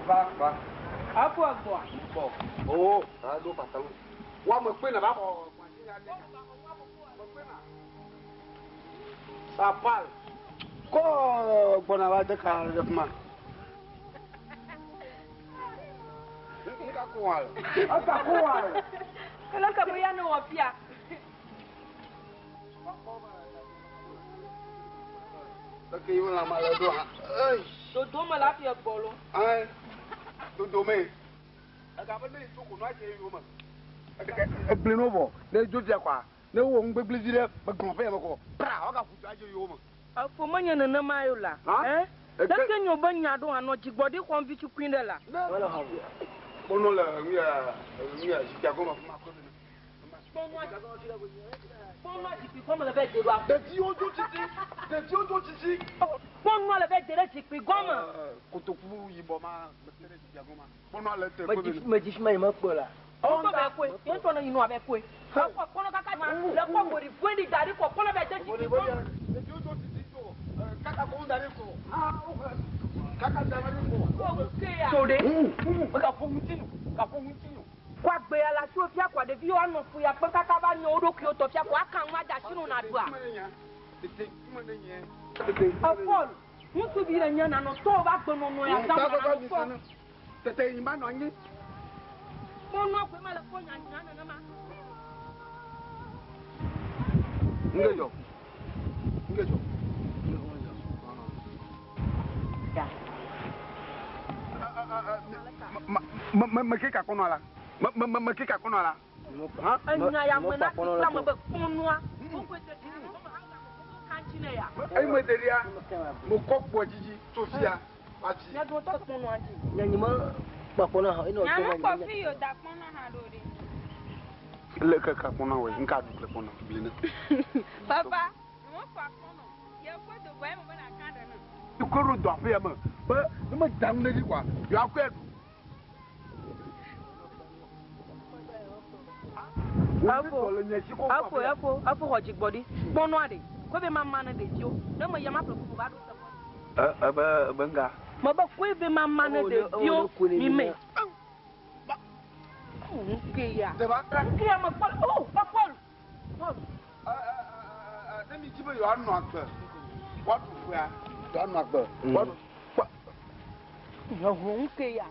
Va. À quoi boire? Bon. Oh, ça doit pas t'en. Wa me pe na ba ko. Ça parle. Ko bona va de ka de ma. Nka ko wala. Ata ko wala. Kala ka boya no opia. Ok, on la malade. Ai. Dodo ma la pia bolo. Ai. Dodo me. Aga ba ne so ko no aje yo ma. E pleno bo. Ne jo dia kwa. Ne wo ngbe blizire ba gon fe ma ko. Pra, o ga futu aje yo ma. Afo manya na mayo la. Eh? Dake nyo ba nya do ano jigbodi kon vichu kwinde la. Wala ha. Bono la miya jikia goma ma ko ni. Bonno jipi goma le be de lo. De ti ojo titi. Bonno le be de jipi goma. Kotoku yibo ma tere jikia goma. Bono le te ko ni. Me dis ma ma ko la. O ko be ko, yen to no inu abe ko. Ko kono kaka ma le ko mo ri fwendi dari ko kono be de jipi goma. De ti ojo titi to. Kaka ko ndare ko. Kaka ndare ko. Ko ke ya. So de. Ka fo mutinu. Kwa gbe ala ti o fi akwa de vi o anu fu ya pe kaka ba ni odo ki o to fi akwa kan wa da sinu na dua. Afol, mutu bi re nya na no to ba gbonu no ya da ma. Tete yin ba no yin. Mo no pe ma le ko nya na ma. Ngejo. Ya. Ma ke ka kono ala. Ma ke ka kono ala. Ha? Anya ya mo na kula mo be kunua. O ko te di mo ma ha kan chine ya. Ai mo deria. Mo kokpo jiji Sofia. Ati. Ya do to kunua ji. Na ni ma pa ko na ha ino Ya mo ko fi yo da kono ha do de. Le ka kono we nka du le kono blina. Papa, mo ko kono. Ye ko do boy mo na kan da na. Tu ko ro do afa ya ma. Ba ma dang na di kwa. Yo akwa du. Afo ho jigbodi. Bono ade. Ko be mamma na de tio. Na mo yama profu ba do so. Benga. Mo ba ko be mamma na de tio. Mi me. Okay ya. Deba. Okay ya ma pol. Oh, pa pol. Na mi tibo yo anu akpa. What fu ya? Yo anu akpa. What? Yo okay ya.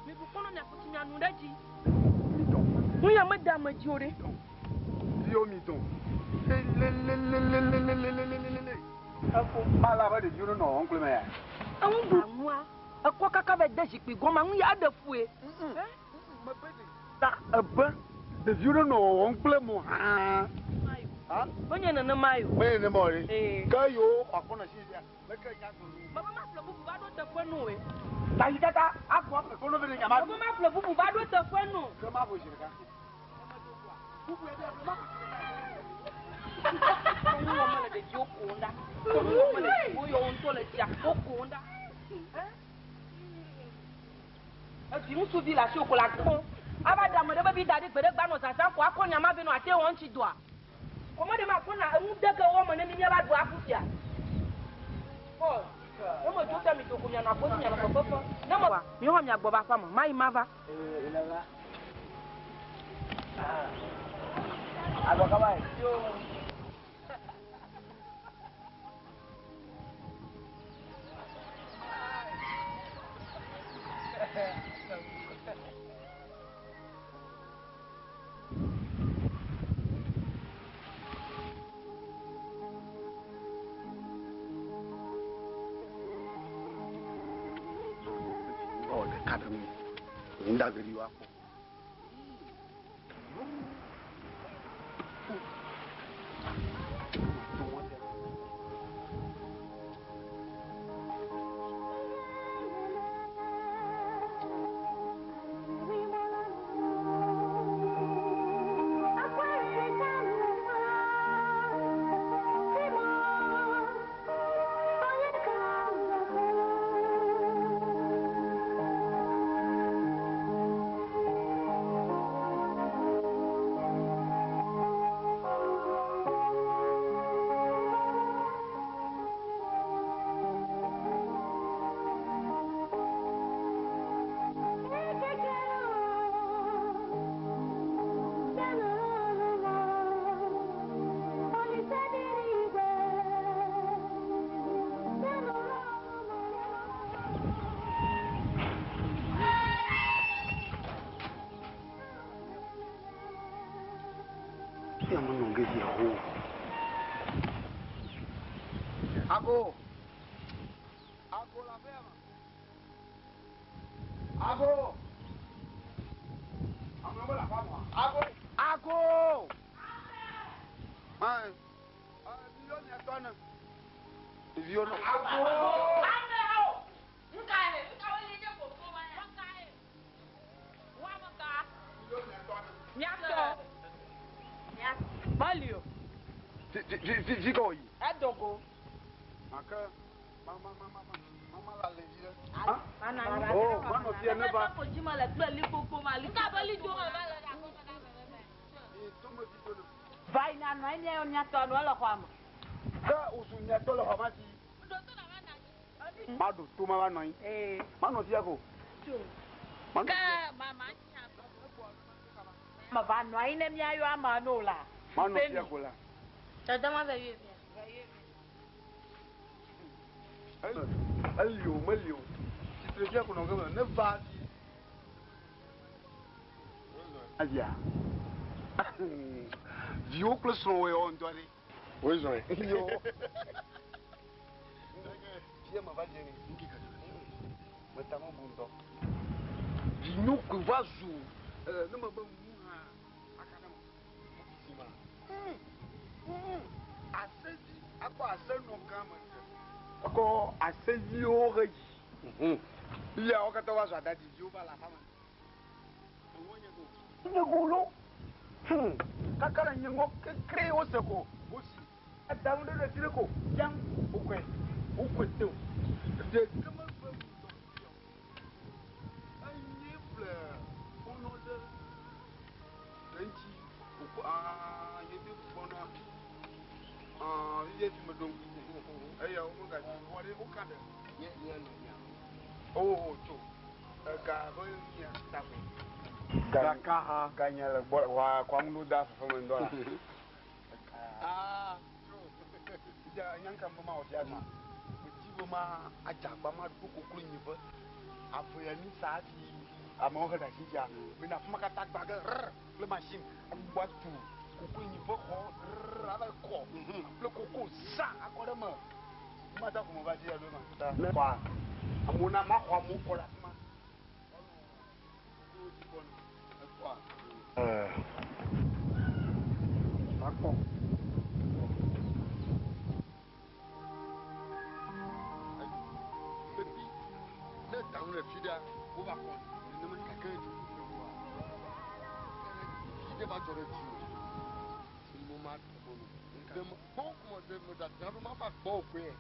Mi bu kono na ko ti anu daji. Mo ya madam ajore. Dio mi ton. Afo mala ba de juro no oncle me ya. Awun bu nwa. Akwa kaka be de jipi goma mu ya da fue. Ma be de. Ta aba de juro no oncle mo ha. Ha? Onye na mayo. Me ne mo ri. Ka yo akona si dia. Me ka ja ko. Baba ma flo bubu ba do te fue no we. Ta yi tata akwa pe kono be de nyama. Baba ma flo bubu ba do te fue no. Ka ma bo shirika. Bubu e de ma. Ko wo ma le de jokunda. Ko wo ma le ko yo on to le dia okunda. Abi mu su bi la si okola ko. Abada mo de ba bi dade gbere gba no sasa ko akonya ma bi no ate won chi doa. Ko mo de ma ko na mu de ka wo mo ne mi ba do afufia. Oh. O mo jo ta mi to ko nya na ko nya na ko fofo. Na mo mi ho mi agbo ba fa mo. Mai mava. Ilaga. Agora vai. Oh, the academy. Inda gari wa ko. Ago la ferme. Ago la femme. Ago. Viol. Malio. Zigo yi. Adogo. Maka mama la levire. Ana. Oh, mano tie ne ba. Ko jima la gbeli popo mali. Ka bali jo ma la da ko na. To mo di to. Vai na no ene o nya to no lo kwa mo. Ka usu nya to lo ha ma ti. Do to na ma na. Ma do to ma ba no yi. Mano tie ko. Ka mama nya. Ma ba no ine mi ayo ama no la. Mano tie ko la. Tata ma be bien. Malio. Tu te fais qu'on a ne va dire. Adia. Dio que son way on doit. Oui, j'en ai. Yo. Tiens, ma va dire. Notamment mon dos. Dio que va jouer. Ne me bon mouha. Asedi, à quoi asedi non gamin. Ako asedi oreji. Iya okata wa zwa dadi yo ba la fama. Nyegolo. Kakara nyengo kre o seko. Osi. Adamu de tireko. Yang okwe. Okwe te. De kama fa mu to. Anyi fleur. Ono de. Danti. Yete fona. Yete me donc. Aya o mga wale o kande. Oh, tu. Gabo ya tabe. Gaka ganya la wa kwa mnuda fa mendola. Ja nyanka mama o tiama. Mutibo ma ajagba ma duko kulu nyibo. Afu ya ni saati ama ho da hija. Mina fuma ka takba ga le machine watu kukulu nyibo ko ala ko. Le koko sa akora ma. Mata ko mo ba dia lo ma. Kwa amuna ma kwa mo ko la ma. Ako. Baby, le down le fida, o va ko. Ne me ka ke du. Fide ba tore ti. Mo ma ko mo. De mo ko de mo da tan ma ba ko ko e.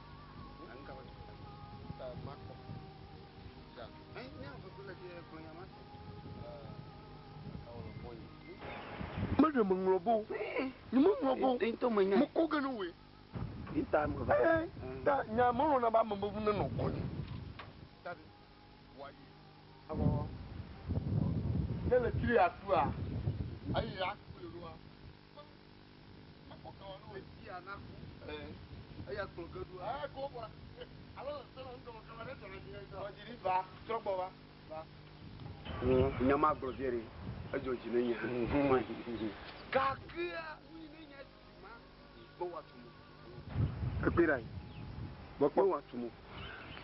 Anga ba. Ta ma ko. Ja. Ne fa ko le ko ya ma. Mada mengelobo. Ni mengelobo. Itu menya. Muko ganuwe. Kita mengba. Ta nyamolo na ba mambu na no ko. Tabi. Wayi. Abo. Dele kiri atua. Ayi aku ruwa. Ako ka wonu we ti anaku. Aya ko gadu. Ko bora. Alo so ndo mo kamare to na jira. O jiri ba. Trogbo ba. Ba. Nyama grovieri. Ajo jinenya. Kakia winenya sima. Bo watumu. Kapirai. Bo watumu.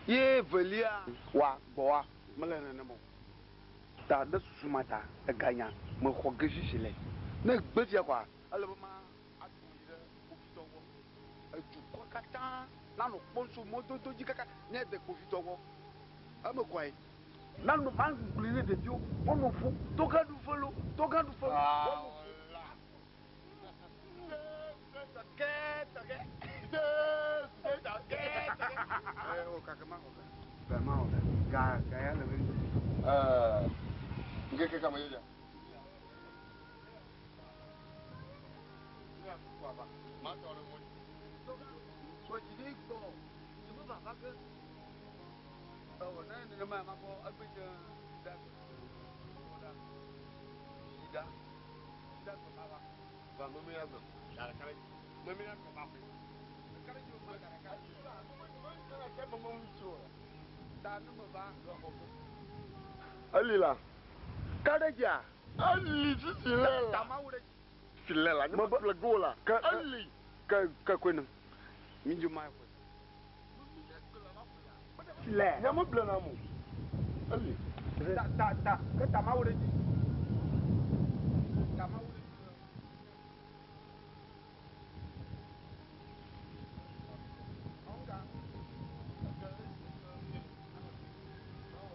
Ye velia wa boa. Malana namo. Ta da susumata da ganya. Mo khogeshi shile. Na gbetia kwa. Alaba ma atuyire ofitowo. Aju kwa kata. Na no ponso mododo jikaka. Ne de ofitowo. Amakwai. Nanu man kulire de dio ono fu toka du folo ono o kakama o ma o ga ya le ngeke kama yoja ya kwa ba ma to le mo so jide ko mo ba ba ke oh na ma ko abeja da ko baba ba mo me yazo da kare mo me yazo ba ko kare ju ma kare ka na ke mo mo chu da no mo ba ro ko alila kare ja ali sisi lela ta ma wure filela ni mabla gola ali ka kwenu minju mai ko file ya mabla na mu ali ta ka ta ma wure ji ta ma wure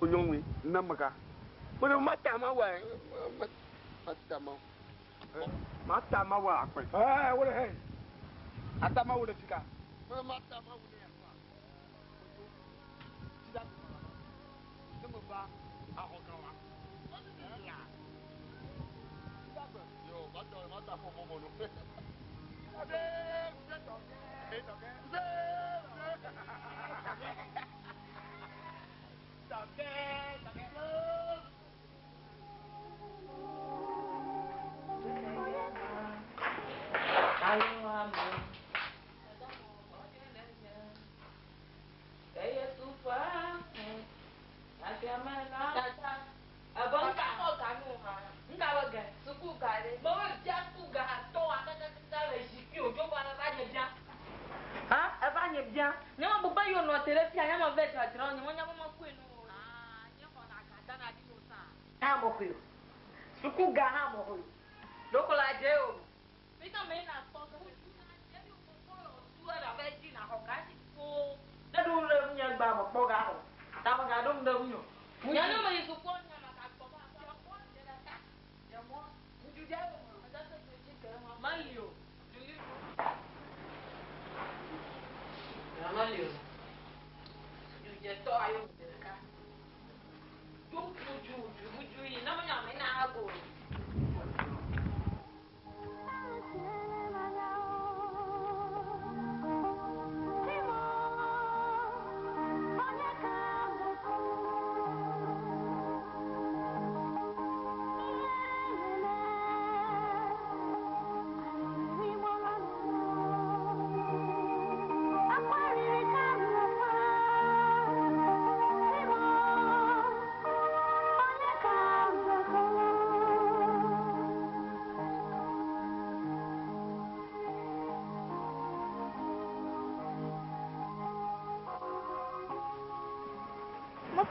onyongwe namaka mana matama wa matama wa akwe wole he atama wole fika mana matama wole ya kwa sida nemo ba ahokawa ya sida ba yo mata fo momo no ade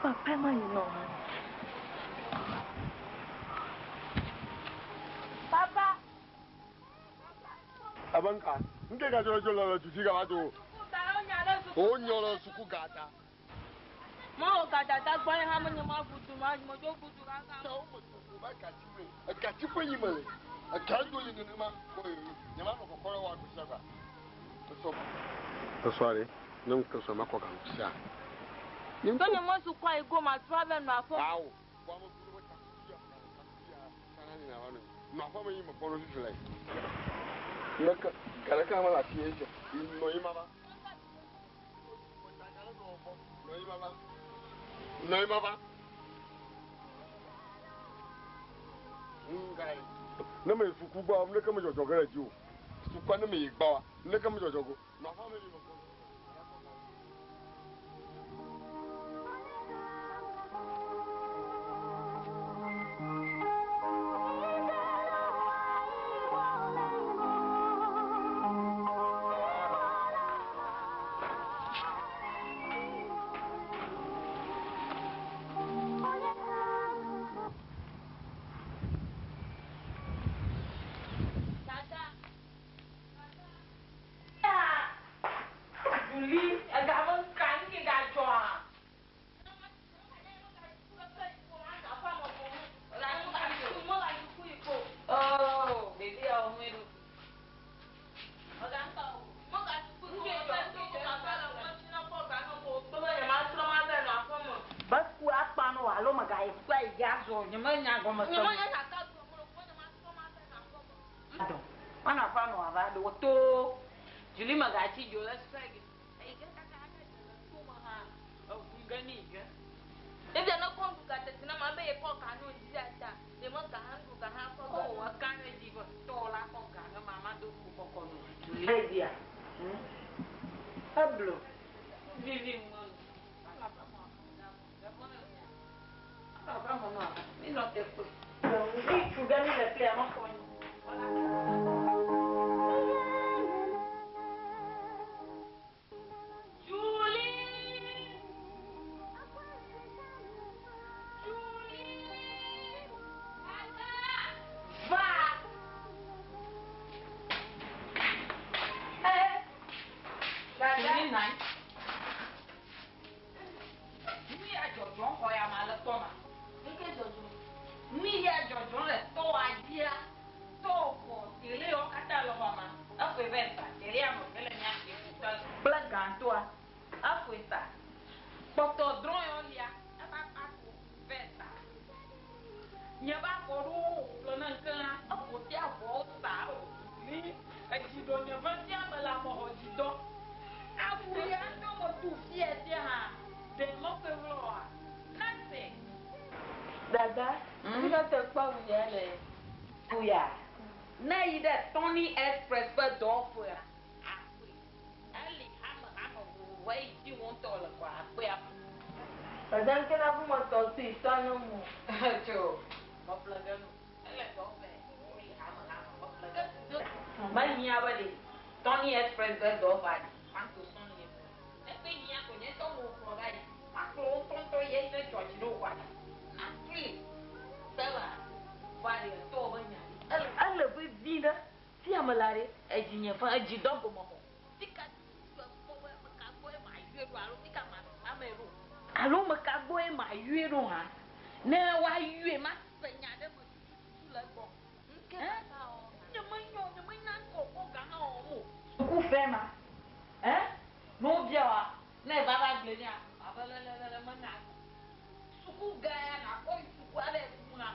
Papa, moi, non. Papa. Abanka, nke ga jolo jolo tu figa wato. O nyolo suku gata. Mo gata ta gbo ha mo ni mo futu ma mo jo futu ka ka. Ta o mo tu ba ka tiwe. Ka tiwe yi male. Ka do yi ni ma ko ni ma ko kokoro wa ku saka. So sorry. Non ko so ma ko kan sia. Don't you want to call go my travel now? Wow. No, for me, my phone is like. Look, Galaka, I see you. You know, Mama. No, Mama. No, me, Fukuba, I'm looking at your girl. You. Sukanami, Bow, look at your jogo. No, how many? Vamos, Mia Jojo le to adia to ko tele o kata lo mama afu eventa tele amo tele nya ke to plagantoa afu esta poto dron olia aba afu venta nya ba ko ru lo na kan afu ti abo sa o ni e do nya venti amala mo hojido afu ya no mo tu fie ti ha de mo pe vlo nase Dada, you don't take part with your leg. Puya. Now you that Tony Express but door for ya. Ali, I'm wait you won't all of us. But then can I put my thoughts to stand no more? Joe, what plug on? Let's go back. My near body. Tony Express but door for you. I'm to son you. Let me hear when you don't move for that. My clothes don't go yet, the judge no one. Please, Bella, why are you so many? I love with dinner. See, I'm a lady, a genius for a G-Dog. I don't make a boy in my euro. Now, why you must say, I don't know. Fema, eh? No, dear, never ugly. Gana, oi, qual é uma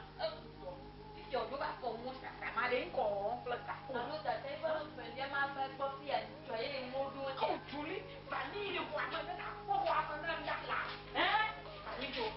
se eu jogar com música, mas em com placa. Não dá tempo para vender mais para copiar. Tu aí mudo o chuli, vanilha, o que vai dar? O que vai dar lá? Eh? Vanilha.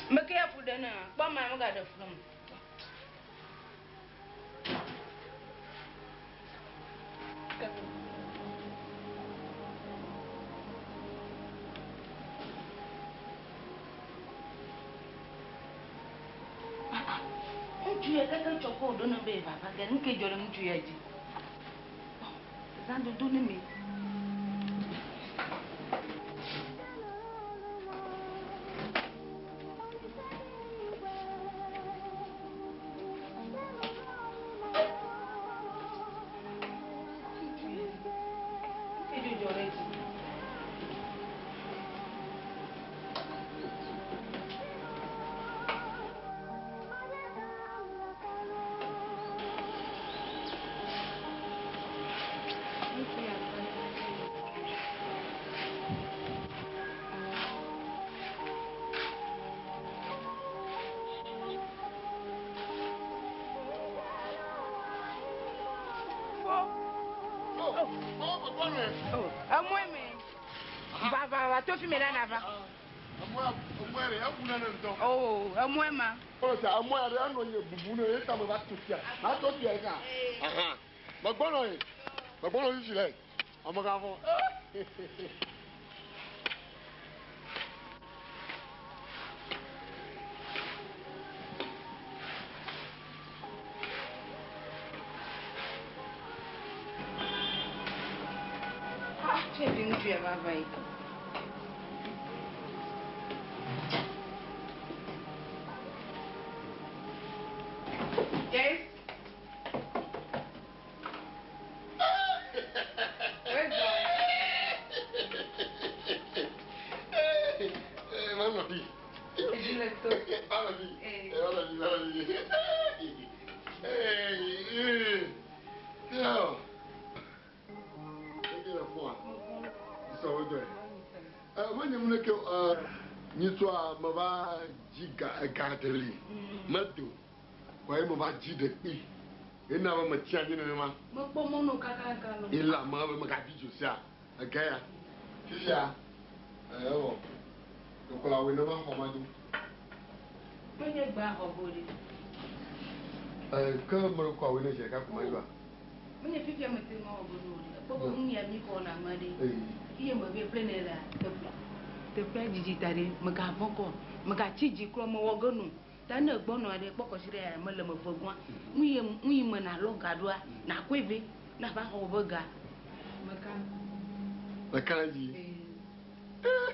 Be careful then, but my got the from. Tu es quelqu'un qui a donné un bébé, papa. Quelqu'un qui a donné un bébé. Ça ne donne pas. Tu fais là avant. Oh, à moi ma. Oh, ça à moi rien on est boubou et ça me va tout faire. Ma tout bien ça. Ah. Ma bonne ici là. On me gave. Ah, tu es venu tu es va vailler. toi. Moi, je me dis que ni toi, me va dire garder maintenant. Quoi, me va dire depuis. Et n'a pas me tiens ni même. Me bon mon nom kaka. Il a me gabi ça. Gaya. Tu sais bon. Donc là, on va comment dire. Moi, je vais revoler. Quand me quoi on est j'ai qu'à comment dire. Moi, je suis me tenir au boulot. Pourquoi on y a mis qu'on a maré? Il me veut plein là. Te plaît digital, me gavons quoi? Me gâtis du chrome au gonou. T'as ne bon ou des pocos sur les me le me foguin. Oui, me n'a l'eau gadois, n'a quoi vu, n'a pas au boga. Me calme.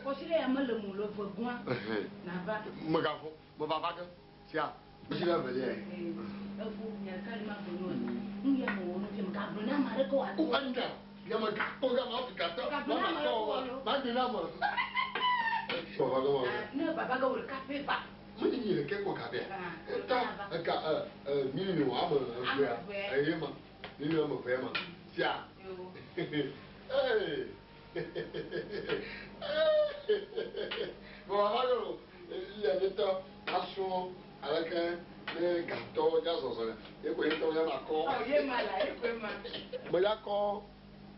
Considérez à me le moule foguin. N'a pas. Me gavons, me va pas que. Tiens, je vais venir. Avec un gâteau, il y a ça. Il y a un accord. Il y a un accord.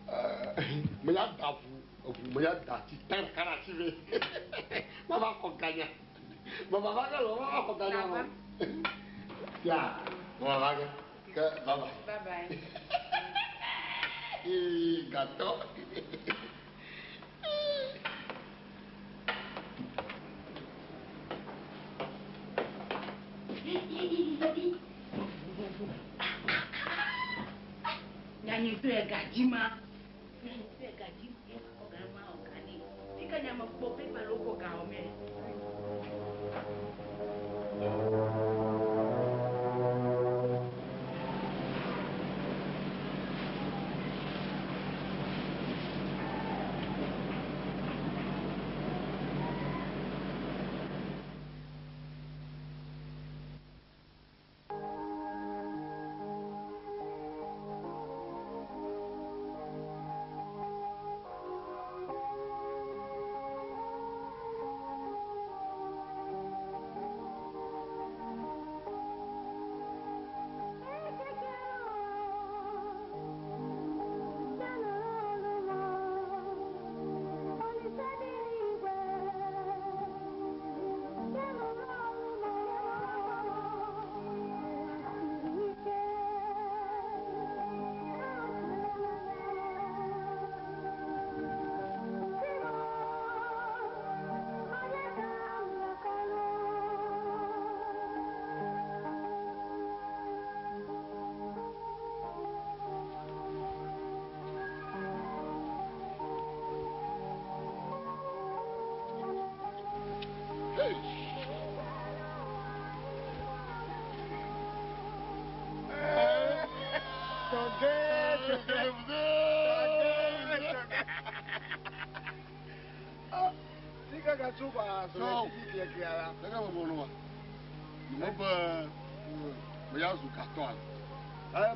Il y a un dati. Tant caractère. Maman va gagner. Maman va gagner. Tiens, maman va gagner. Bye bye. Et gâteau. Nyanyi tu gajima. Nyanyi tu gajima. Ogama okani. Tika nyama pope paloko gaome.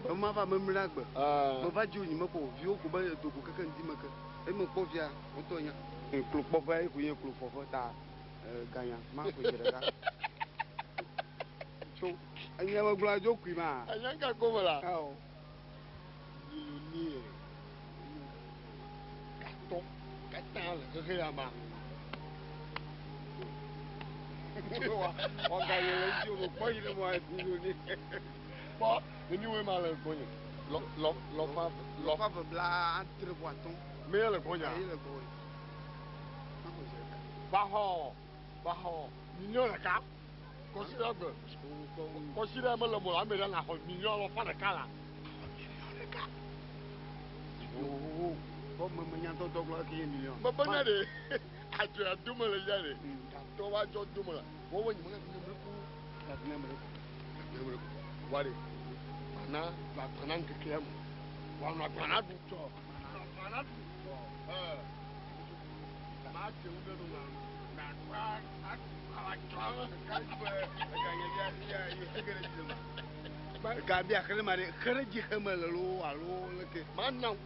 Maman va me blague. Me va dire, me pour vieux, qu'on va te couper quand dit me et me pour via, on tourne. Un club pour faire, il y a un club pour faire gagnant. Ma pour dire ça. So, il y a un blague au climat. Il y a un gars comme là. Oh. Carton, carton, le là-bas. On gagne les jours, on paye le mois de bon, nous mal le cognac. L'offre blanc entre boitons. Mais le cognac. Baho. Mignon le cap. Considère le mot, mais là, mignon l'offre de cala. Mignon le cap. Oh, comme me tout donc qui est mignon. Mais bon, allez, à tu as tout me le dire. Tu vas tout me le. Bon, on Wari, na la tanan ke kiam, wa na tanan du to, tanan du to, na te unde do na kwa ala kwa ka ya tegere jima. Ba Gabia kele mari kere ji hemelo alo leke. Manang.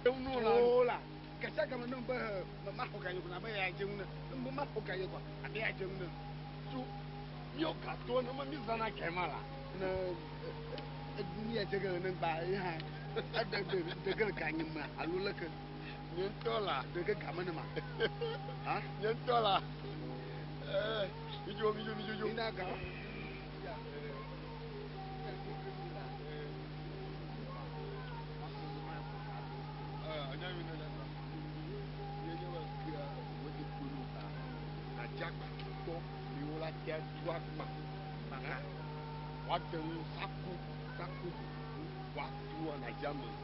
Oh là, cái sao cái mà nó mắc một cái nó mới ai chung nữa, nó mắc một cái quoi, à cái ai chung nữa, chú, nhiều cả tôi nó mới biết ra nó cái mà là, nó, như cái nó bài ha, cái cái nhưng mà, alo là cái, nhớ cho là, cái cảm ơn mà, hả, nhớ cho là, ví dụ, đi ra cả. Waktu saku waktu anak zaman,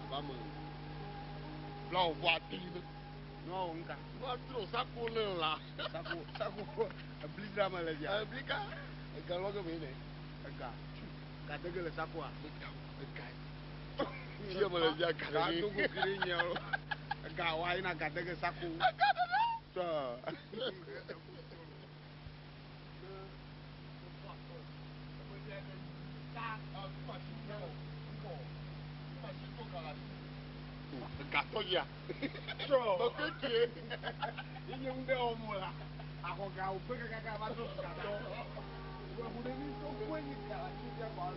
apa lau buat ini, no enggak, waktu saku lelah, saku beli drama lagi, beli kah? Kalau kau ini, enggak, kata gila saku ah, enggak, dia Malaysia kata tu kirinya, enggak, wah ini kata gila saku, so. Gato ya. So, begitu. Ini udah omol lah. Aku kau pergi kakak masuk gato. Gua udah ni tu gua ni kalau dia bawa.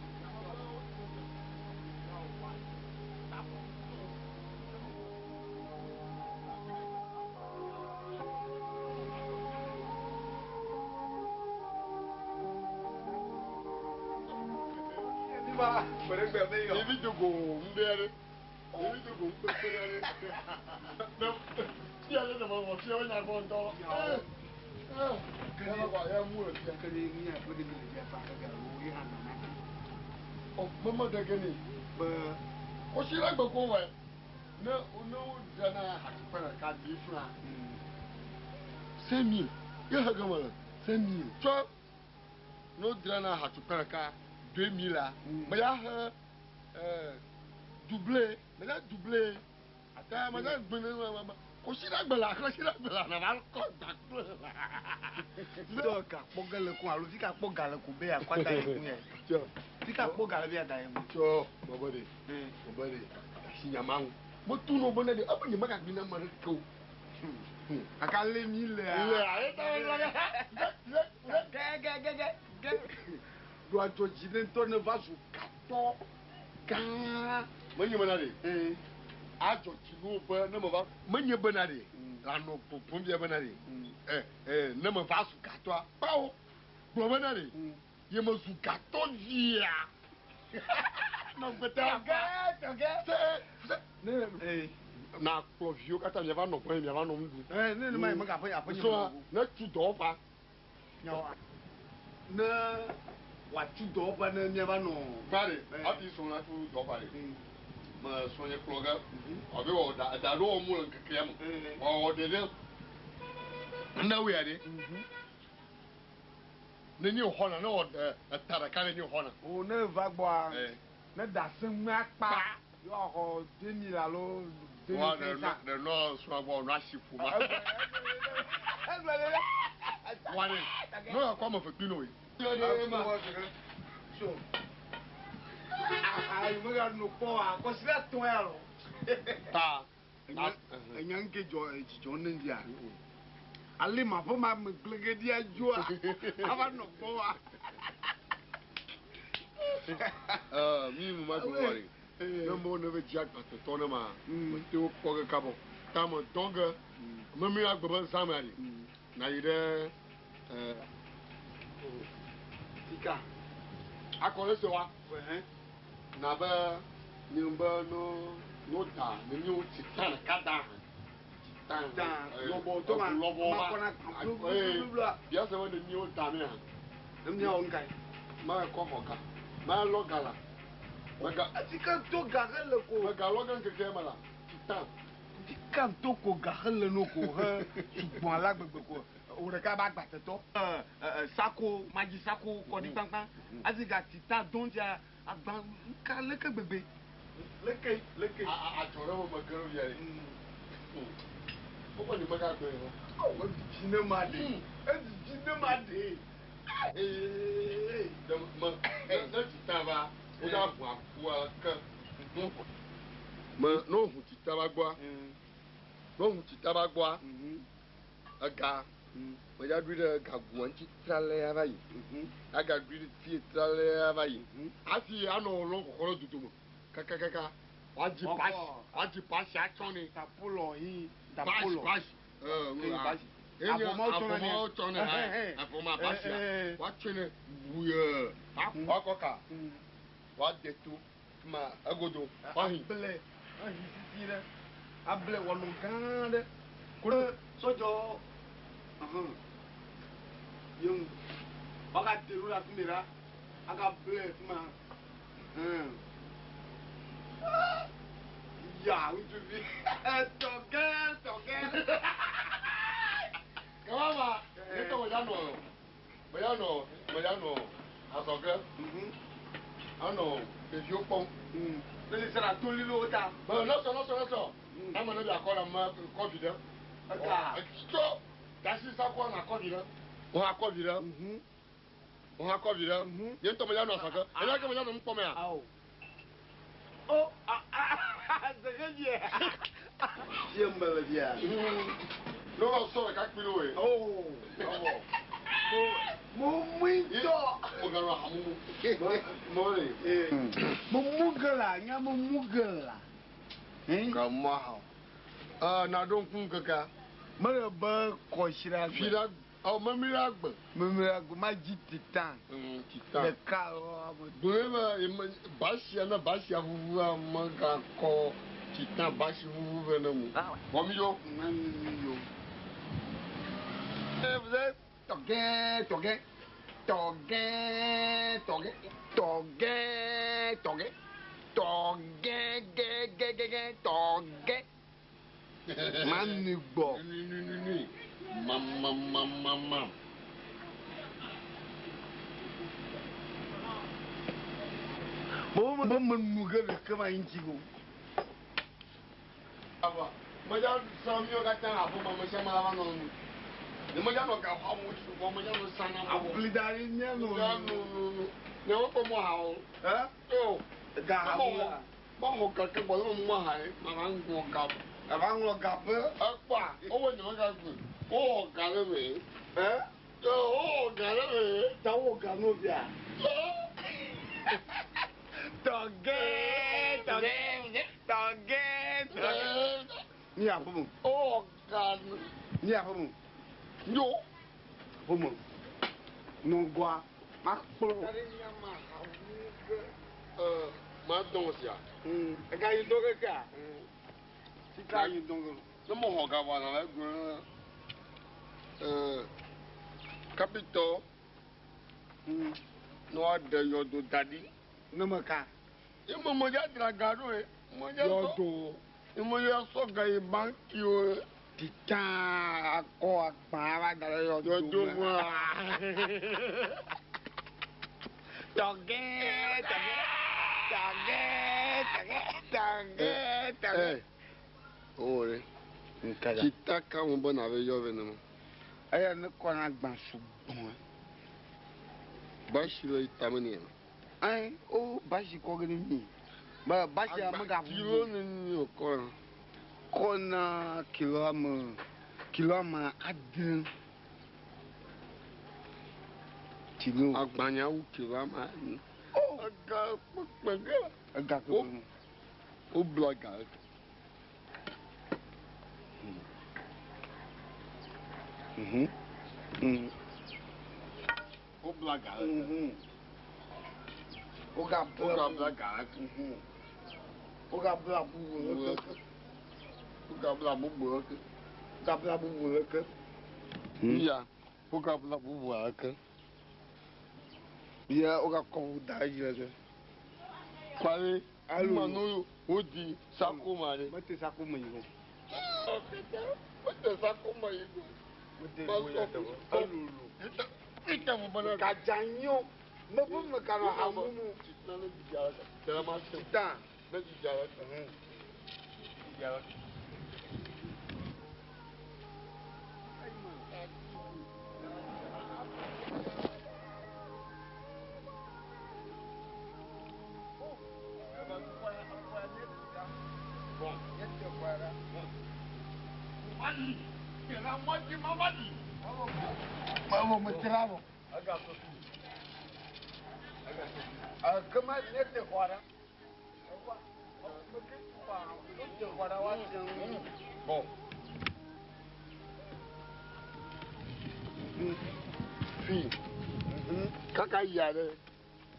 Ba, bereng ni yo. Ini juga umber. Ini juga umber. Dia ada nama macam mana pun tahu. Kenapa ya mula dia kini apa dia dia pakai garu yang mana? Oh, mama dah kini. Kau siapa berkau? No jana hati pada kadi fla. 5,000. Ya harga mana? 5,000. Cop. No jana hati pada kadi 2,000 là. Mais là, doublé. Mais là, doublé. Attends, mais là, aussi là, là, n'a pas le compte d'acteur. Donc, pour que le coin, le tika pour gale coubé à quoi d'ailleurs. Tika pour gale bien d'ailleurs. Tiens, bobode. Bobode. Signamang. Moi, tout nos bonnets de. Ah, mais il m'a gagné un marco. Akale 1,000 là. Doa joji den to ne va su kato kan menye benade a joji no ba ne ma ba menye benade la no popon bia benade ne ma va su kato pawo do benade ye ma su kato via no beta ne na plovio kata me va no point me va no ndu ne mai ma ka fa ya fa so na tu do pa nyawa ne watu do pa na nyaba no bare abi so na tu do bare ma so ye kloga abi o da do mu lan kekem o de de na we ade ne ni ho na na o tara ka ni ho na o na va gbo na da sun ma pa yo ho 2000 alo 2000 de no so gbo no asifu ma wale no ko mo fe pino we so ai mo ga no po a ko si la ton ya lo ta enyan ke jo ndia ali ma fo ma glege dia jo ava no po a mi mo ma do wori no mo no be jack pa to na ma mo te o po ga kabo ta mo donga mo mi agbo samari na ire Tika. Akọle se wa. Na ba ni mba no da ni o titan kada. Titan. Lobo to ma. Ma kona. Bia se wa ni o da mi ha. Ni o nkai. Ma ko hoka. Ma logala. Ma ga atika to gagale ko. Ma ga logan ke ke mala. Titan. Titan to ko gagale no ko ha. Sugbon alagbegbe ko. Oreka ba gba teto sako maji sako ko di pampan aziga tita donja agban ka leke gbegbe leke a toro mo magaro yare o ko ni maga gbe o di jine ma de de ma na tita ba o da bu afu ka Mais non, vous dites tabagua. Non, vous dites tabagua. Un gars. Mais il y a du gagouan qui travaille à vaille. Un gars qui travaille à vaille. Ah si, ah non, l'on croit du tout. Kaka. On dit pas, c'est à tourner. Ta poule, Bash. Ya, tu vis. Togan. Comment ah non, c'est vieux pont. Mais c'est la toule là. Non. Ah, mon ami, d'accord, la main, confident. Stop! T'as su ça quoi, on a confident? On a confident. Il y a un tombe là, non, ça. Et là, comme il y a un pomme là. Oh, c'est rien dire. J'aime le bien. Non, on sort les 4 kilos. Oh, mon mouito. Mon mougala, il y a mon mougala. Comment? Ah, n'a donc pas que. Malheureusement, quand je suis là, oh, Mamirago, ma dit titan. Le carreau, Basia, vous manquez encore. Titan, vous venez. Mamio. Vous êtes Togan. Manibo. Maman. Maman Mugel, comment il Maman, ça mieux qu'à temps avant, maman, ça m'a non. Ne me garde pas à moi, je vois, maman, ça n'a pas plus d'arrêt, non. Non, pas moi, hein? Oh, gars, bon, quelqu'un, bon, moi, maman, mon cap. Avant le cap, quoi? Oh, non, oh, galère, hein? Oh, galère, t'as au canot bien. Ni a pas bon. Oh, God. Ni a pas bon. Yo. Bon. Non, quoi? Ma danse, ya. Gars, il doit regarder. Si tu as eu donc. Non, mon gars, voilà, capito. No, de yodo daddy. Non, ma car. Et mon gars, dragado, mon gars, yodo. Et mon gars, so gay bank, you. Titan, quoi, para dans le yodo. Togan. Oh, oui. Titan, quand on bon avec yo, venez. Aya ne connaît pas sous bon. Bashi lo itamani. Hein? Oh, bashi ko gani. Ba bashi amaga kilo ni okon. Kona kiloma adin. Kilo agbanya u kiloma. Oh, aga ko. O bloga. O blaga. O blaga. O gabla bu. O gabla bu. Gabla bu. Ya. O gabla bu. Ya o ga ko da je. Kwale. Manu o di sako mare. Mate sako mo yigo. Mate sako mo yigo. Ita mo bana kajanyo mabu makana hamumu Tita na dijara Vamos, me tiramos. Como é que te guarda? Bom. Filho, cacaiada,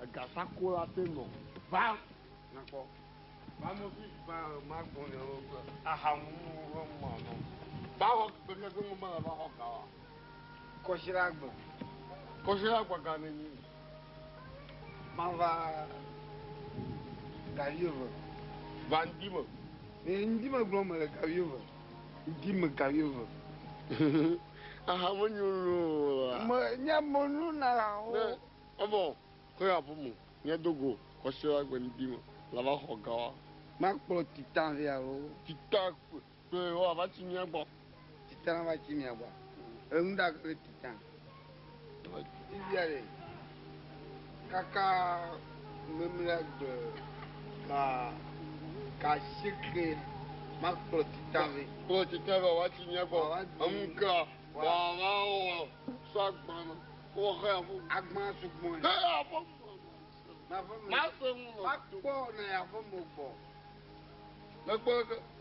a gaça cola tendo. Vá, na qual? Vamos para Marconi, a Ramu, mano. Barro, porque eu não vou barro. Coxiragua. Coxiragua, ganinho. Mava. Gaviva. Vandima. Indima gloma, gaviva. Indima gaviva. A Ramu, mas minha mano não. Ah, bom. Foi a pomo. Minha dogo. Coxiragua, indima. Lava rogawa. Mas pelo titã viado. Titã, eu vai te minha boa. Titã vai te minha boa. Eu não dá com titã. Viado. Caca, memorable. Chique. Mas pelo titã vi. Pelo titã vai te minha boa. Amca. Uau. Só mano. Corre. Agma sugmo. Mas pô, né? Vamos pô. Mas pô,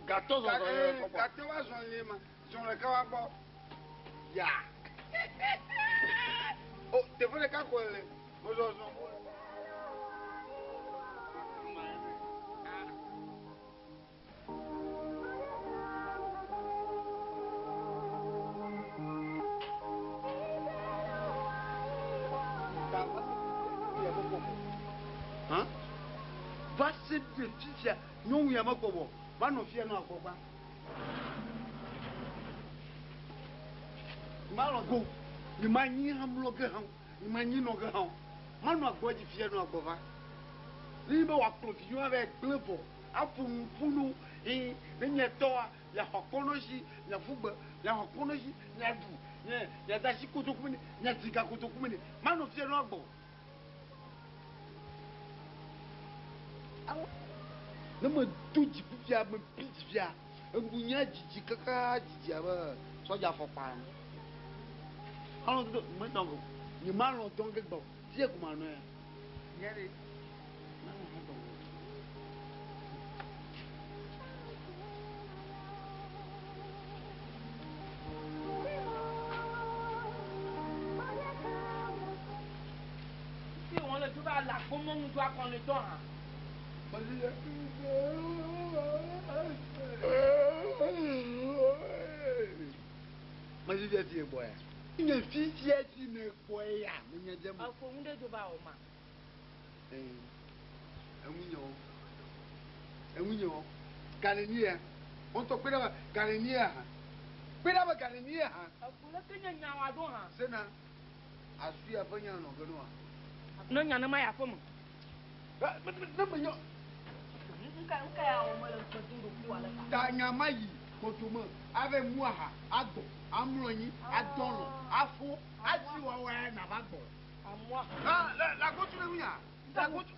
gato gato vai só lima, só le cava pô. Ya. Oh, te foi le caco ele. Mas só. Hã? Vai ser petite, não ia mais como. Vai não fiar não como. Malago, ni mani hamloga, ni mani no ga. Mano agora de fiar não como. Liba wa profissão avec glevo. Afun funu e nenhetoa ya hokonoshi, ya fuba, ya hokonoshi, ya du. Ya dashi kutokumini, ya tika kutokumini. Mano fiar não como. Nama tuji pia me pia embunya jiji kaka jiji aba soja fopan alo do me dongo ni malo donge gbo tie kuma no e nyere na ho dongo si won le tu ba la ko mo ndu akon le ton ha. Mas ele é de boia. Minha filha é de boia. Minha de boia. Foi um dedo ba uma. É um Galenia. Onde cuidava Galenia. Cuidava Galenia. Akula kenya nyawa do ha. Sena. Asua banha no gano. No nya na mai afomo. Não banho. Nunca é uma coisa do cu ala. Da nyamai. Kotuma, ave muaha, agbo, amlonyi, adono, afo, ajiwawa na bagbo. Amwa. La gotu le wunya. La gotu.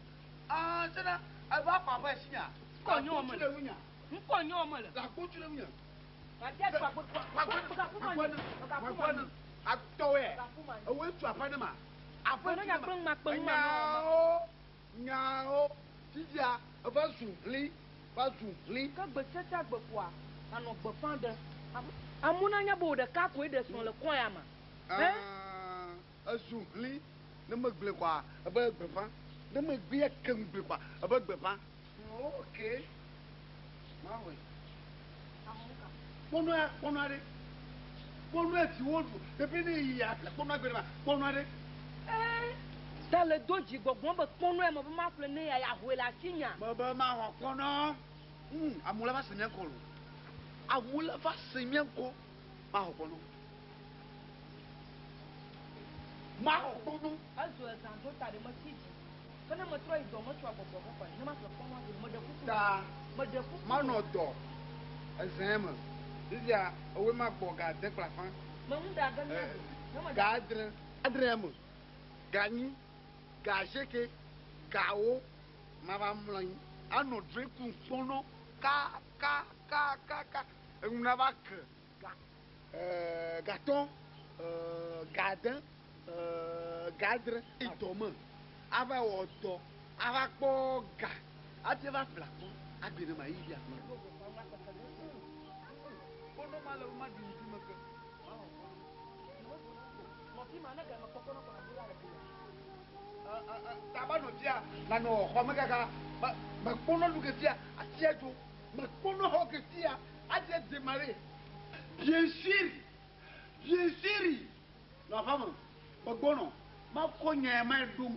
Sena, aba papa esinya. Konyo mo le wunya. Nkonyo mo le. La gotu le wunya. Ba je pa Atowe. Owe tu apane ma. Apane nya pon ma. Nyao. Tija, aba sunli, ba sunli. Ka gbe tata gbe kwa. Ano gbe fan de. Amuna nya bo de ka ko de son le kon ya ma. Sunli, ne me gble kwa, aba gbe fan. Ne me gbe ken gble kwa, aba gbe fan. Okay. Mawe. Pono are. Pono e ti wodu. Depuis ni ya, pono gbe ma. Pono are. Dans le doji gbogbo be pono e mo ma fle ne ya hwe la chinya. Baba ma ho pono. Amula va semia kolo. Amula va semia ko. Ma ho pono. Ma ho pono. Azu e san to ta de ma tiji. Kana mo tro ido mo tro gbogbo ko ni ma fle pono de mo de ku. Ta. Mo de ku. Ma no do. Ezema. Dizia, owe ma gbo ga de plafan. Mo nda ga ni. Ga adremo. Gani. Ga sheke. Gawo. Ma va mlon. Ano drink pono. Ka. Una vaca. gâteau, gardin, gadre et domaine. Avec auto, avec boga, avec va flacon, avec de maïs bien. Tabanotia, nano, Homagaga, ma pono lugatia, a tiago, ma pono hogatia, a jet démarrer. Bien sûr, la femme, ma bono, ma cogne, ma dum,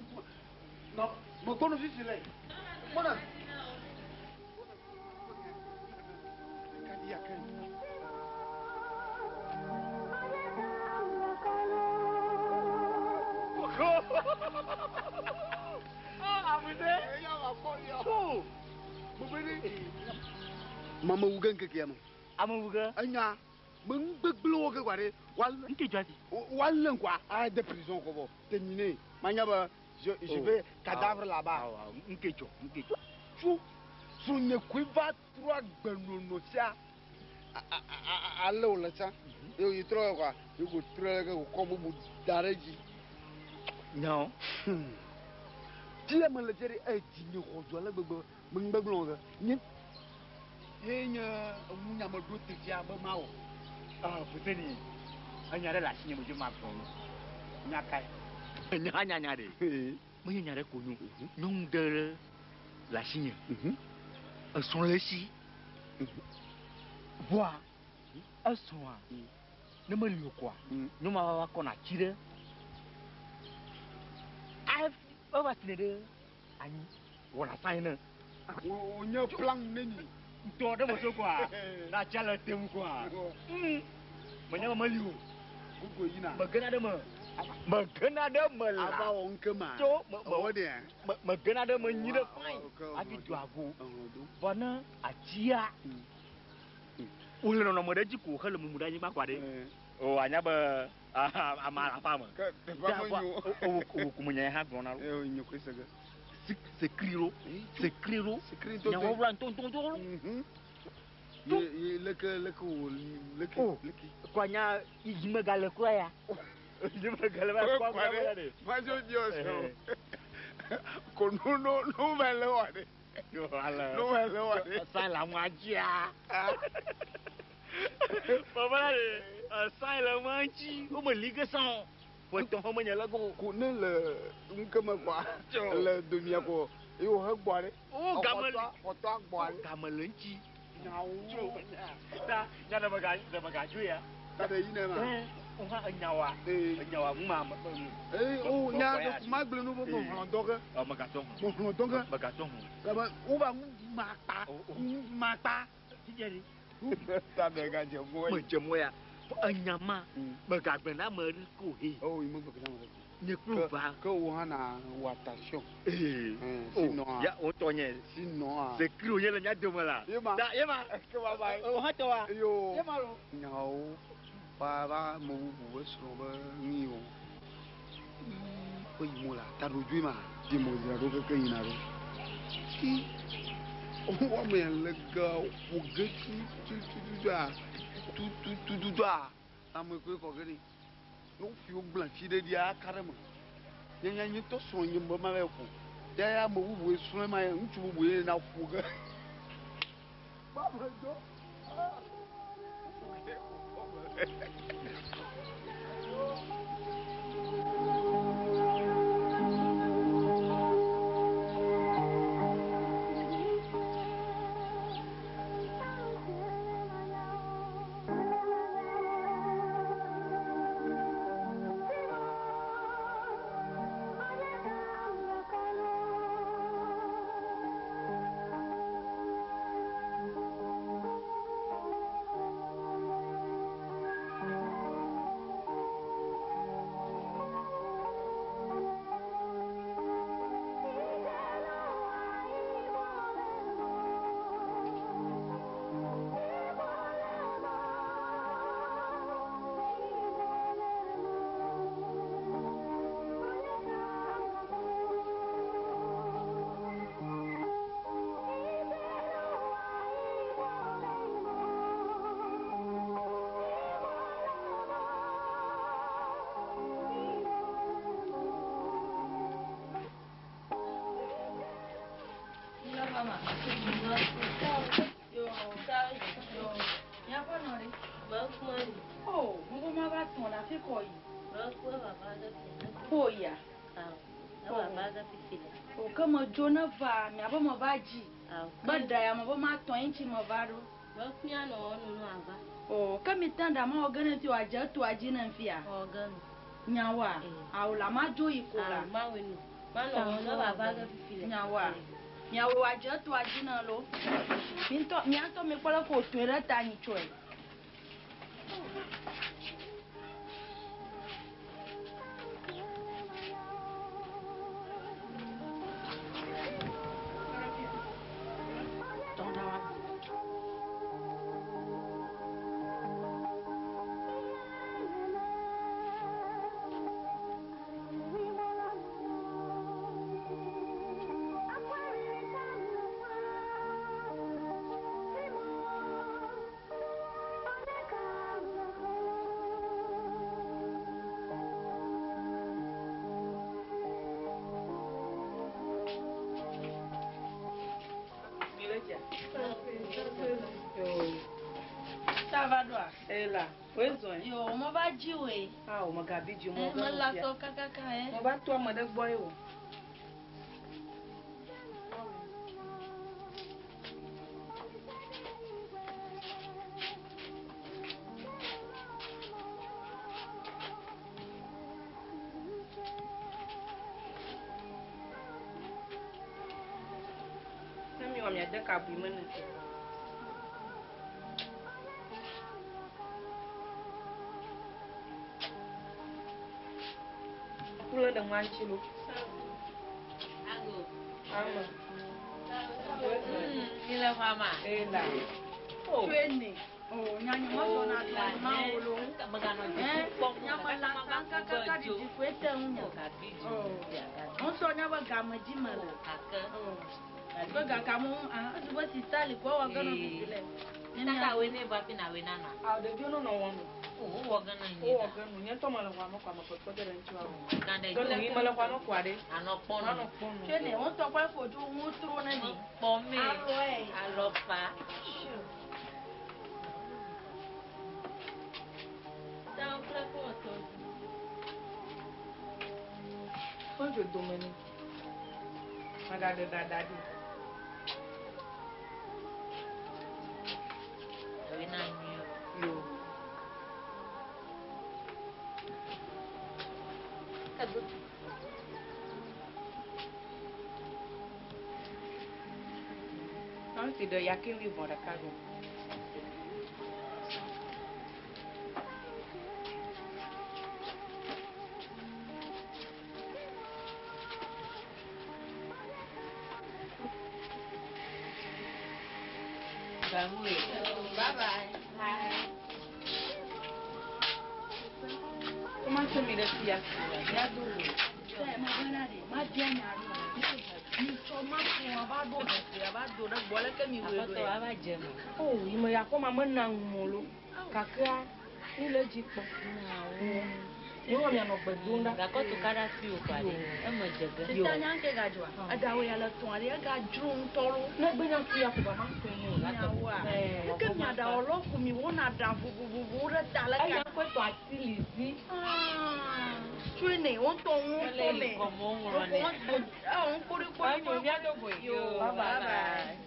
non, ma bono, si c'est là. Voilà. Mama ugan ke kiamu. Ama uga. Anya, mung beglo ke kware. Wal Nki jati. Wal quoi. Ah de prison ko bo. Terminé. Manya ba je vais cadavre là-bas. Nki jo. Chou. Son ne kuiva 3 gbenono sia. Allo la cha. Yo yitro quoi. Yo go trega ko bu dareji. Non. Dia me le dire e dinyo ko jo la gbegbe. Mung beglo ga. Ni yenya munya ma do te tia ba mawo. Fousseni. Anyare la chine mo je ma fon. Nyakai. Nya de. Mo nyare ko nu. Nyong de la chine. Son le si. Bois. Aswa. Ne me liyo quoi. No ma wa ko na chire. Va de ani wala saina onye plan neni to da mo so kwa na chala tem kwa manya ma liwo gugo yina magana da ma la aba onke ma to wode magana da ma nyi da fai ati duago bana achia ule no mo da ji ko khala mu da ni ba kwa de o anya ba amara fama o kumunya ha gona o nyoko sega c'est criro nya wa ran ton ye leke kwa nya yime gale kwa ya yime gale ba kwa ba de ma jo so ko no mele wa de yo ala no mele wa de sa la mwajia papa de sa la mwanji o me ligue sans faut ton homme nya la go ko ne le nkama kwa le dunia ko yo ha gbare o gamal foto agbare gamalanci nyawo ta nya da baga juya ta da yine ma o ha nyawa ma o nya do ma gbele no bo flondoga o magaton ba o ba ma pa tijeri ta de ga je mo ya anyama bagagbe na mari ko he oh imo go na mo ne kluba ko o hana watation sinon ya o tonye sinon c'est cru yele nya de mala da yema ke ba ba o ha to wa yo yema lo no ba mo bu so ba ni o ko imo la ta do ju ma di mo ya do ke yin na ro ki o wa me le ga o ge tu doa amu ko ko gani no fi o blan fi de dia karama nya nyi to so nyi mbo ma ko ya ya mo bu e so ma ntu bu e na fu ga ba ma do Rafikoi. Poia. O kama Jona va, minha avó me vai de. Badaya, minha avó matou em cima varo. O kamitanda ma ogana ti waja tu ajina mfia. Ogana. Nyawa. Aula majo ikola. Mawenu. Mano no babaga fifile. Nyawa. Nyawa waja tu ajina lo. Mianto me kwala ko twera tani choi. Salvador, ela, pois é. Eu uma vadio aí. Ah, uma gabi de uma. Mas lá só cacaca é. Uma vai tua mãe boy eu. Não me olha de cabo e mano. Pula de manchilo. Ama. Ila mama. Ela. Oh. Twene. Oh, nyanya mo na twa maolo. Magano nyama la kaka di kwete unyo. Oh. On so nyaba gama jimala. Aka. Ga kamu azuba sitali kwa wagano bibile. Nina wene bapi na wenana. Ah, de jono no wono. Oh, wagana ni. Oh, wagano ni to mala kwa makwa makotere nchiwa. Dole ni mala kwa makwa de. Anopono. Anopono. Chene, on to kwa foju mutro na ni. Pome. Alopa. Tá pra foto. Onde eu domino? Magada. Yo. Cadu. Não se deu yakin vi bora cago. Bye bye. Hi. Como você me decía? Ya duro. Ma buena de, ma bien ya. Mi choma ko abado na bola ke mi we. Abato abajema. Oh, imo ya ko mama na ngolo. Kakra ni le jipo. Ni wa mi ano gbedunda. Ga ko to kara fi o pade. E mo jege. Ti tanya nke gajwa. Adawe ya la ton ari ga jun toro. Na gbe na fi ya ko ba ma ko ni la to. Ke mi ada olo ku mi wona da vuvuvu re tala ka. Ayi ko to atilizi. Twene on to won to me. On kori kori ko ya do boy. Yo, bye bye.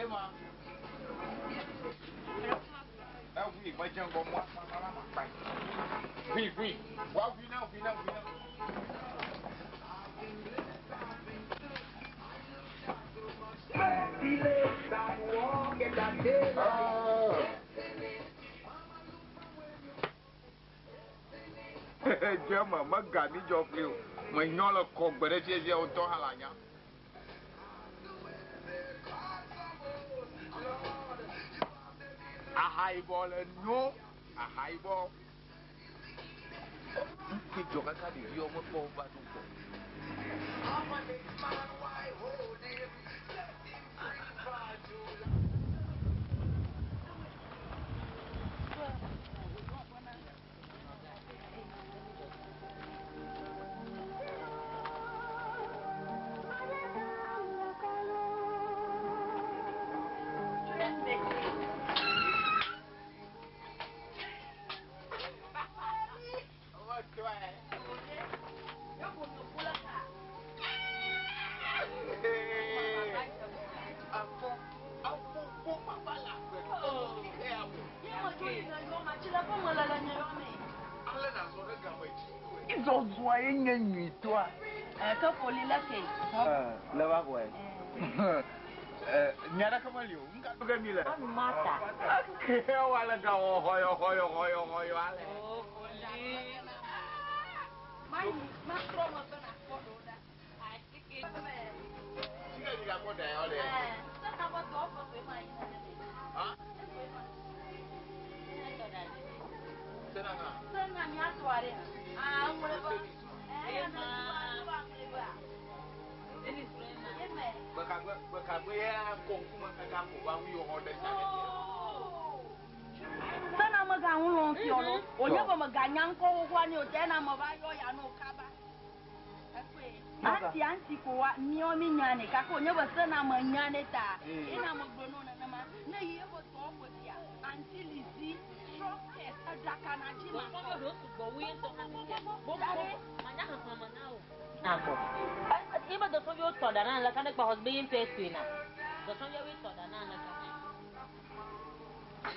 Ema tiens comme moi. Oui, oui. Wow, viens. Dieu m'a gagné Geoffrey. Moi non le coq, ben j'ai autant à la nya. A highball no, a highball. Qui joga ça de vieux me pauvre pas tout quoi. Ils ont besoin d'une nuit, toi. Que Foly là, c'est. Là va quoi? Nyara kama leo, ngaduga mila. Mata. Okay, wala ga hoyo ale. Oh, Foly. Macron m'a fait la photo là. Siga diga ko da ole. Ça n'a pas de offre, c'est moi. Hein? C'est là. Ça n'a rien à soirée. Ah, on va le voir. Sana maga ulon fiolo. Onye bo maga nyanko kwa ni o tena mabayo ya no kaba. Anti ko wa ni o mi nyane ka ko onye bo sana ma nyane ta. Ina mo gbono na ma. Na yi bo to ko dia. Anti Lizzy shoke adaka na ji ma ko do su bo wi to ka ti. Bo manya ha mama na o. Nako. Iba do so yo to dana la kana kwa hosbin pesi na. Do so yo wi to dana la kana.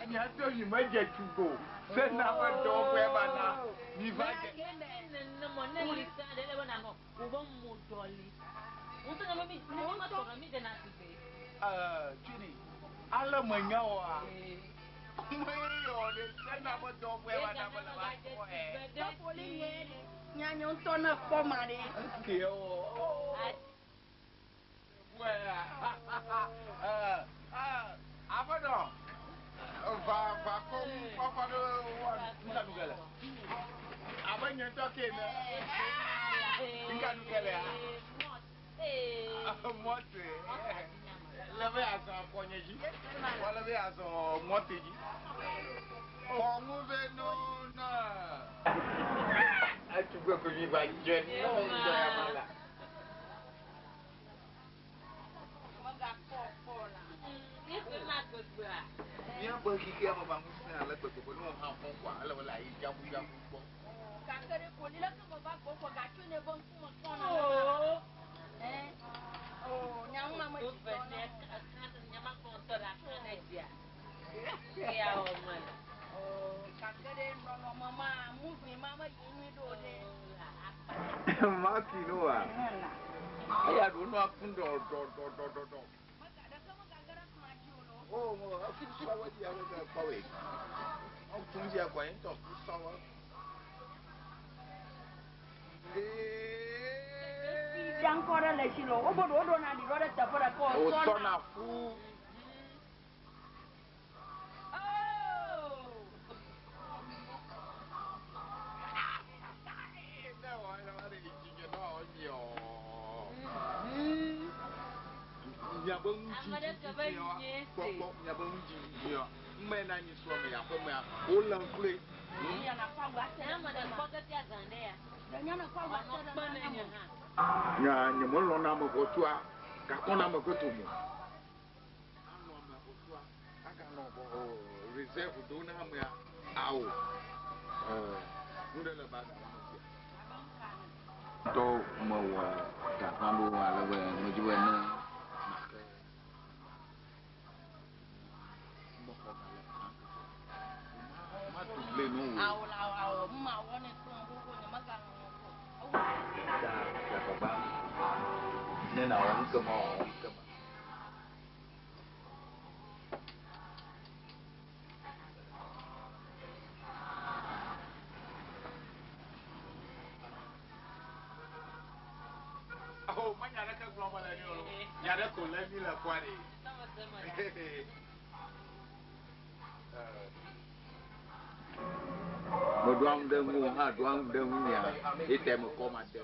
Ni ato yi ma je tugo. Se na ma do ko e ba na. Ni va je. Na mo na lisa de le bona no. Ubo mo doli. Unto na mi ma to na mi de na ti be. Chini. Ala manya wa. Yo de se na ma do ko e ba na ba la ba ko e. Da Foly nyene. Nyanyo to na ko mare. Okay o. Abado. Va com papa do nunca no gala. Abanya to ke na. Nunca no gala. Mote. Leve aso konyeji. Wala be aso moteji. Omu ve no na. Atu go ko ni ba je. No ndo ya mala. Dia pergi ke apa bangun sana lah betul no hampung kwa ala wala I jamu kwa. Kakere Foly la ko ba ko ko ga chune bon ko sona. Oh, nyang mama ji to na. Nyama ko to la kana dia. Ya o man. Oh, kakere no mama movie mama yini do de. Maki no wa. Aya do no akundo do. Oh, I feel so what you have a power. How things are going to sour. Ancora le silo, o bodo na di roda ta pora ko sona fu. Ya nyemolo na mogotua ka kona mogotumu ano mogotua aka no bo reserve do na mu ya awo ndele ba to mo wa ka pambo wa le mo jiwe na Oh, my Yanaka Global, Yanako, let me la quarry. But one them who had one them, it them come at the.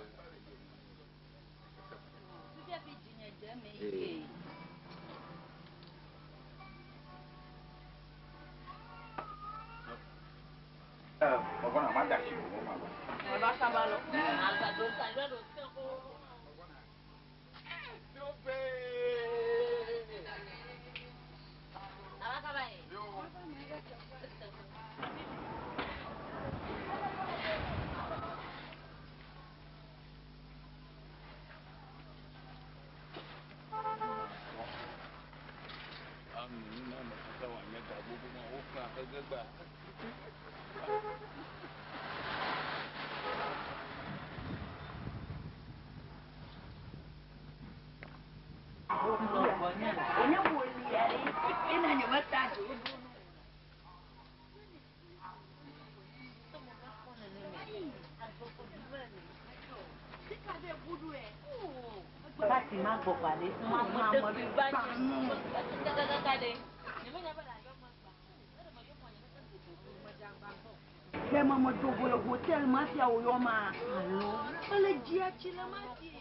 Mama do go hotel mafia o yo ma. Allo. Ole dia chila mati.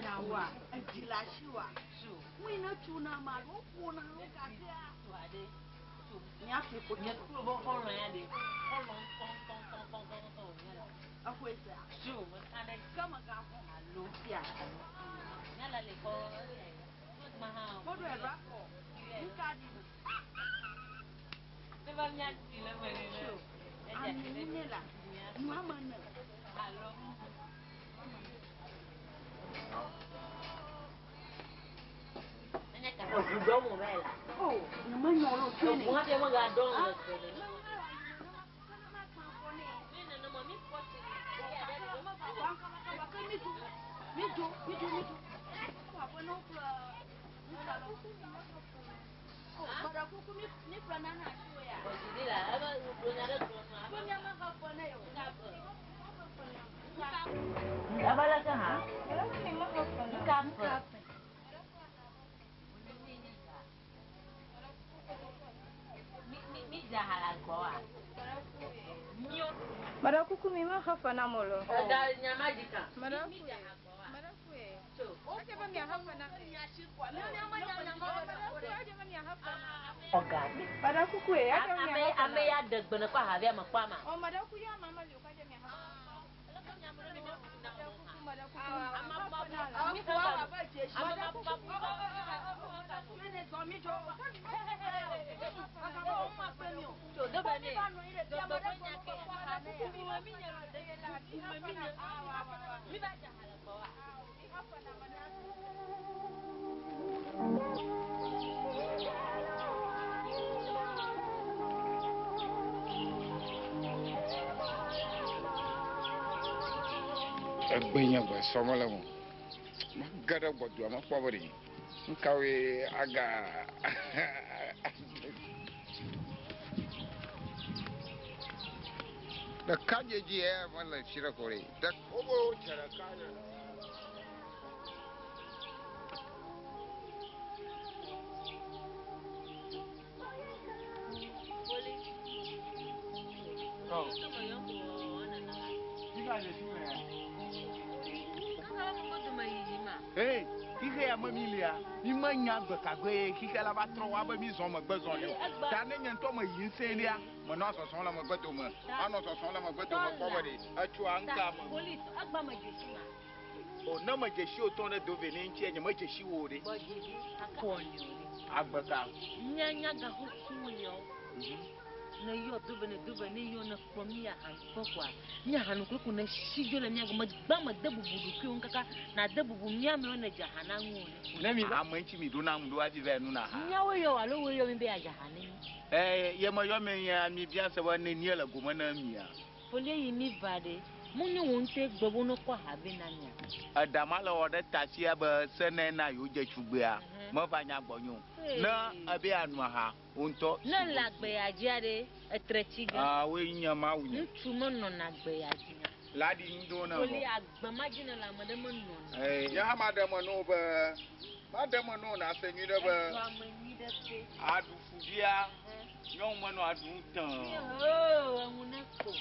Nawa, ajila shiwa. We no tuna ma go kuna go katia. Nya fi ko nya ku bo ko ran ya de. Akwesa. Shu, mo ande kama ga ko allo ya. Nya la le ko. Ma ha. Mo do e ba ko. Nka di. Never nya di le me ni. Shu. Ani ni la. Mama na. Allo. Oh, no man, no, no, no. What am I going to do? Marakuku mima hafa na molo. Da nyama dika. Marakuku. So, aje ba mi hafa na. Oga. Marakuku e aje mi hafa. Ame ya dagbana kwa havia makwama. O marakuku ya mama le kwa aje mi hafa. Benya ba somala mo magada bodu ama pobre nkawe aga da kaje ji e mala shira kore da kobo chara kana Oh. Hey, kike ya mamilia, ni manya gbekagbe, kike la ba tro wa ba mi zon mo gbezon yo. Ta ne nyen to mo yin selia, mo no so son la mo gbedo mo. Ano so son la mo gbedo mo pobere. Achu anka mo. Police agba ma jeshima. O na ma jeshi o ton na do veni nchi enye ma jeshi wo de. Bo jeshi aka. Agbeka. Nyanya ga hukunyo. na yo dube ni yo na kwamia han kokwa nya han ko kuna shijo le nya goma gbama dabu budu ki on kaka na dabu bu nya me na jahana ngone na mi amanchi mi do na mdo ati ve nu na ha nya wo yo alo wo yo mi be jahana ye mo yo me ya mi bia se wa ne ni la goma na mi ya Foly yi ni vade munyi wonte gbobo no kwa habe na nya adama la ode tasia ba sene na yo je chugbea mo fa nya gbonyu na abi anu ha unto na la gbe ajare etrechiga we nya ma wunya ntu mo no na gbe ajina ladi ndo na Foly agba majina la madam no ya madam no ba madam no na asenyu de ba adu fubia yon mo no adu tan angunako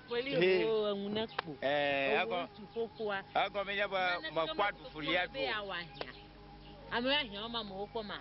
Foly angunako ago me ya ba ma kwadu fulia do amra hia ma mo ko ma